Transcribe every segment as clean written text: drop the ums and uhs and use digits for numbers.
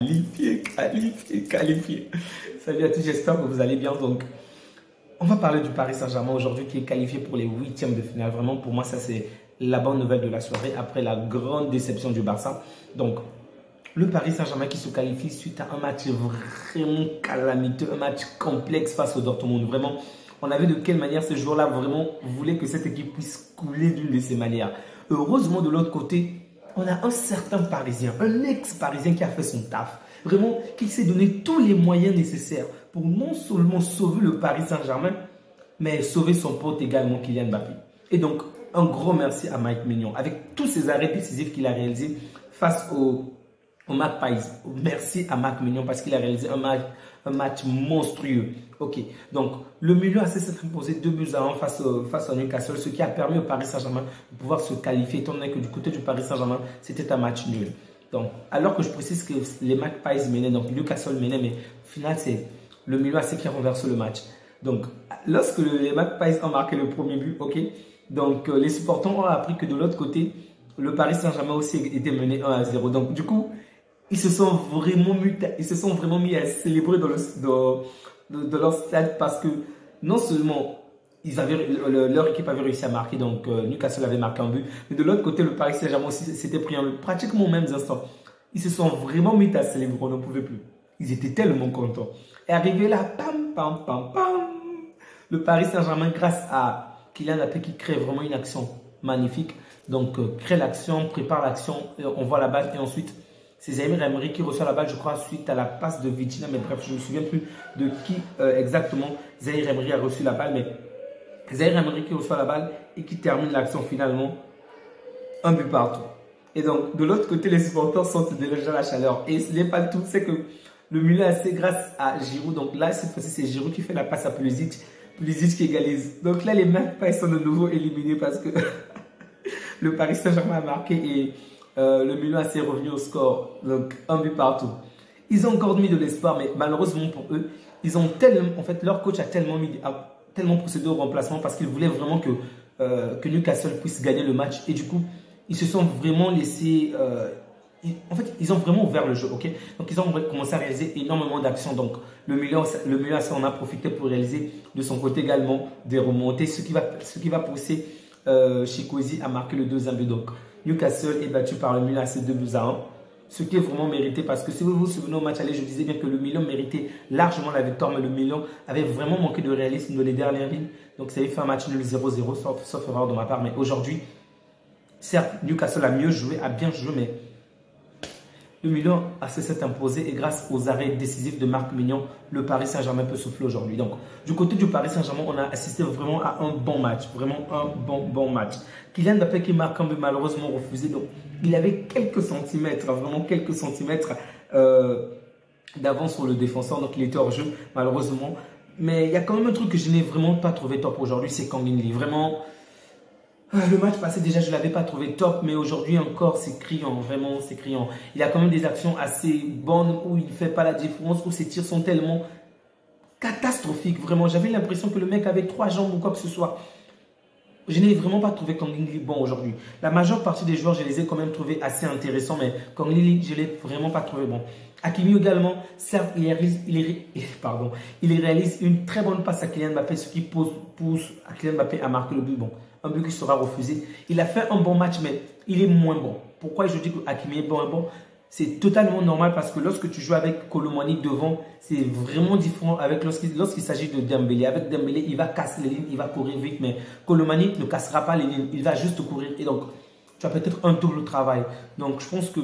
Qualifié. Salut à tous, j'espère que vous allez bien. Donc, on va parler du Paris Saint-Germain aujourd'hui qui est qualifié pour les huitièmes de finale. Vraiment, pour moi, ça c'est la bonne nouvelle de la soirée après la grande déception du Barça. Donc, le Paris Saint-Germain qui se qualifie suite à un match vraiment calamiteux, un match complexe face au Dortmund. Vraiment, on a vu de quelle manière ce joueur-là vraiment voulait que cette équipe puisse couler d'une de ces manières. Heureusement, de l'autre côté, on a un certain Parisien, un ex-Parisien qui a fait son taf. Vraiment, qui s'est donné tous les moyens nécessaires pour non seulement sauver le Paris Saint-Germain, mais sauver son pote également, Kylian Mbappé. Et donc, un gros merci à Mike Maignan. Avec tous ces arrêts décisifs qu'il a réalisés face au Magpies. Merci à Mike Maignan parce qu'il a réalisé un match monstrueux. Ok, donc le milieu a cessé de imposer 2-1 face à Newcastle, ce qui a permis au Paris Saint-Germain de pouvoir se qualifier, étant donné que du côté du Paris Saint-Germain, c'était un match nul. Donc, alors que je précise que les Magpies menaient, donc Newcastle menait, mais au final, c'est le milieu AC qui a renversé le match. Donc, lorsque les Magpies ont marqué le premier but, ok, donc les supporters ont appris que de l'autre côté, le Paris Saint-Germain aussi était mené 1-0. Donc, du coup, ils se sont vraiment mis à célébrer dans leur stade parce que non seulement leur équipe avait réussi à marquer, donc Newcastle avait marqué un but, mais de l'autre côté, le Paris Saint-Germain aussi s'était pris un but pratiquement aux mêmes instants. Ils se sont vraiment mis à célébrer, on n'en pouvait plus. Ils étaient tellement contents. Et arrivé là, pam, pam, pam, pam, le Paris Saint-Germain, grâce à Kylian Mbappé qui crée vraiment une action magnifique, donc crée l'action, prépare l'action, on voit la balle et ensuite c'est Zaïre Emery qui reçoit la balle, je crois, suite à la passe de Vitinha. Mais bref, je ne me souviens plus de qui exactement Zaïre Emery a reçu la balle. Mais Zaïre Emery qui reçoit la balle et qui termine l'action finalement un but partout. Et donc, de l'autre côté, les supporters sentent déjà la chaleur. Et ce n'est pas le tout, c'est que le milieu est assez grâce à Giroud. Donc là, cette fois-ci, c'est Giroud qui fait la passe à Pulisic. Pulisic qui égalise. Donc là, les Magpies sont de nouveau éliminés parce que le Paris Saint-Germain a marqué et le Milan est revenu au score, donc un but partout. Ils ont encore mis de l'espoir, mais malheureusement pour eux, ils ont tellement, en fait, leur coach a tellement procédé au remplacement parce qu'il voulait vraiment que Newcastle puisse gagner le match. Et du coup, ils se sont vraiment laissés, en fait, ils ont vraiment ouvert le jeu, ok. Donc, ils ont commencé à réaliser énormément d'actions. Donc, le Milan en a profité pour réaliser de son côté également des remontées, ce qui va pousser Chicozy à marquer le deuxième but. Donc, Newcastle est battu par le Milan AC 2-1, ce qui est vraiment mérité parce que si vous vous souvenez au match aller, je disais bien que le Milan méritait largement la victoire, mais le Milan avait vraiment manqué de réalisme dans les dernières lignes. Donc ça avait fait un match nul 0-0, sauf erreur de ma part. Mais aujourd'hui, certes, Newcastle a mieux joué, a bien joué, mais le Milan a cessé d'imposer et grâce aux arrêts décisifs de Marc Maignan, le Paris Saint-Germain peut souffler aujourd'hui. Donc, du côté du Paris Saint-Germain, on a assisté vraiment à un bon match. Vraiment un bon match. Kylian Mbappé qui marque un but malheureusement refusé. Donc, il avait quelques centimètres, vraiment quelques centimètres d'avance sur le défenseur. Donc, il était hors jeu malheureusement. Mais il y a quand même un truc que je n'ai vraiment pas trouvé top aujourd'hui, c'est Kang In Lee. Vraiment... Le match passé, déjà, je ne l'avais pas trouvé top, mais aujourd'hui encore, c'est criant, vraiment, c'est criant. Il a quand même des actions assez bonnes où il ne fait pas la différence, où ses tirs sont tellement catastrophiques, vraiment. J'avais l'impression que le mec avait 3 jambes ou quoi que ce soit. Je n'ai vraiment pas trouvé Kang In Lee bon aujourd'hui. La majeure partie des joueurs, je les ai quand même trouvés assez intéressants, mais Kang In Lee, je ne l'ai vraiment pas trouvé bon. Hakimi également, certes, il réalise une très bonne passe à Kylian Mbappé, ce qui pousse à Kylian Mbappé à marquer le but bon. Un but qui sera refusé. Il a fait un bon match, mais il est moins bon. Pourquoi je dis que Hakimi est bon? C'est totalement normal parce que lorsque tu joues avec Colomani devant, c'est vraiment différent avec lorsqu'il s'agit de Dembélé. Avec Dembélé, il va casser les lignes, il va courir vite, mais Colomani ne cassera pas les lignes, il va juste courir. Et donc, tu as peut-être un double travail. Donc, je pense que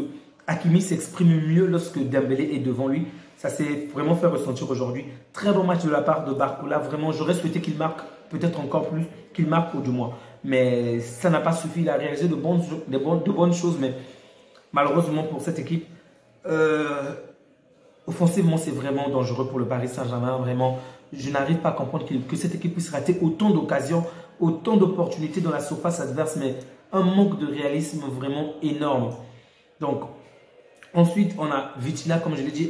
Hakimi s'exprime mieux lorsque Dembélé est devant lui. Ça s'est vraiment fait ressentir aujourd'hui. Très bon match de la part de Barcola. Vraiment, j'aurais souhaité qu'il marque peut-être encore plus, qu'il marque au du moins. Mais ça n'a pas suffi. Il a réalisé de bonnes choses, mais malheureusement pour cette équipe, offensivement, c'est vraiment dangereux pour le Paris Saint-Germain. Vraiment, je n'arrive pas à comprendre que cette équipe puisse rater autant d'occasions, autant d'opportunités dans la surface adverse, mais un manque de réalisme vraiment énorme. Donc, ensuite, on a Vitinha, comme je l'ai dit,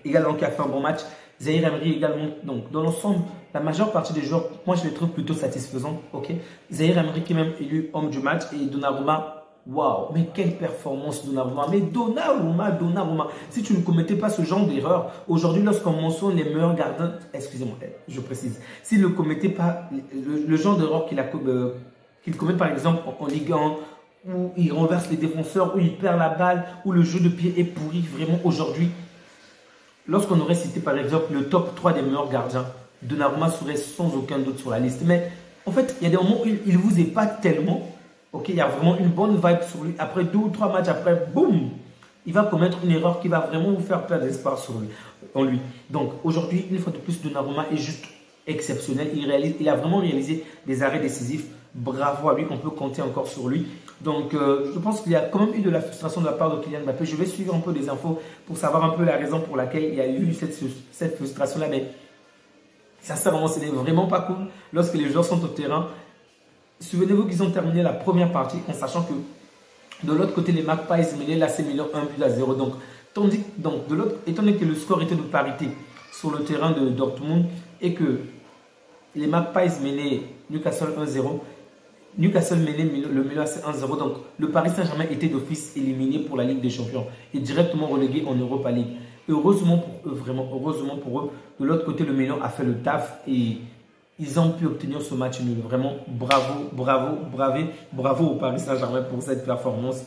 également qui a fait un bon match. Zaïre Emery également. Donc, dans l'ensemble, la majeure partie des joueurs, moi, je les trouve plutôt satisfaisants. Okay. Zaïre Emery qui est même élu homme du match et Donnarumma Waouh, mais quelle performance Donnarumma. Mais Donnarumma. Si tu ne commettais pas ce genre d'erreur, aujourd'hui, lorsqu'on mentionne les meilleurs gardiens, excusez-moi, je précise, s'il ne commettait pas le genre d'erreur qu'il commet par exemple en Ligue 1, où il renverse les défenseurs, où il perd la balle, où le jeu de pied est pourri, vraiment aujourd'hui, lorsqu'on aurait cité par exemple le top 3 des meilleurs gardiens, Donnarumma serait sans aucun doute sur la liste. Mais en fait, il y a des moments où il ne vous épate tellement. Ok, il y a vraiment une bonne vibe sur lui. Après 2 ou 3 matchs, après, boum, il va commettre une erreur qui va vraiment vous faire perdre espoir en lui. Donc aujourd'hui, une fois de plus, Donnarumma est juste exceptionnel. Il a vraiment réalisé des arrêts décisifs. Bravo à lui, on peut compter encore sur lui. Donc je pense qu'il y a quand même eu de la frustration de la part de Kylian Mbappé. Je vais suivre un peu des infos pour savoir un peu la raison pour laquelle il y a eu cette frustration-là. Mais sincèrement, ce n'est vraiment pas cool lorsque les joueurs sont au terrain. Souvenez-vous qu'ils ont terminé la première partie en sachant que de l'autre côté, les Magpies menaient l'AC Milan 1-0. Donc, de l'autre, étant donné que le score était de parité sur le terrain de Dortmund et que les Magpies menaient Newcastle 1-0, Newcastle menait le Milan AC 1-0. Donc, le Paris Saint-Germain était d'office éliminé pour la Ligue des Champions et directement relégué en Europa League. Heureusement pour eux, vraiment, heureusement pour eux. De l'autre côté, le Milan a fait le taf et ils ont pu obtenir ce match nul. Vraiment, bravo au Paris Saint-Germain pour cette performance.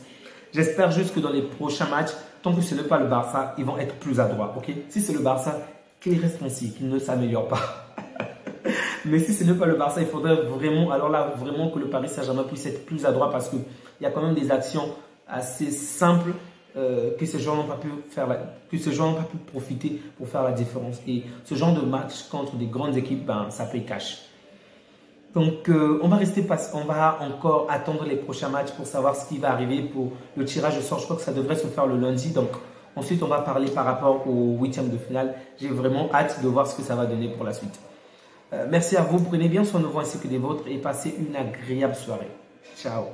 J'espère juste que dans les prochains matchs, tant que ce n'est pas le Barça, ils vont être plus adroits. Ok? Si c'est le Barça, qu'ils restent ainsi, qu'ils ne s'améliorent pas. Mais si ce n'est pas le Barça, il faudrait vraiment, alors là, vraiment que le Paris Saint-Germain puisse être plus adroit parce qu'il y a quand même des actions assez simples que ces joueurs n'ont pas pu faire, que ces joueurs n'ont pas pu profiter pour faire la différence. Et ce genre de match contre des grandes équipes, ben, ça paye cash. Donc, on va encore attendre les prochains matchs pour savoir ce qui va arriver pour le tirage au sort. Je crois que ça devrait se faire le lundi. Donc, ensuite, on va parler par rapport au 8e de finale. J'ai vraiment hâte de voir ce que ça va donner pour la suite. Merci à vous. Prenez bien soin de vous ainsi que des vôtres et passez une agréable soirée. Ciao.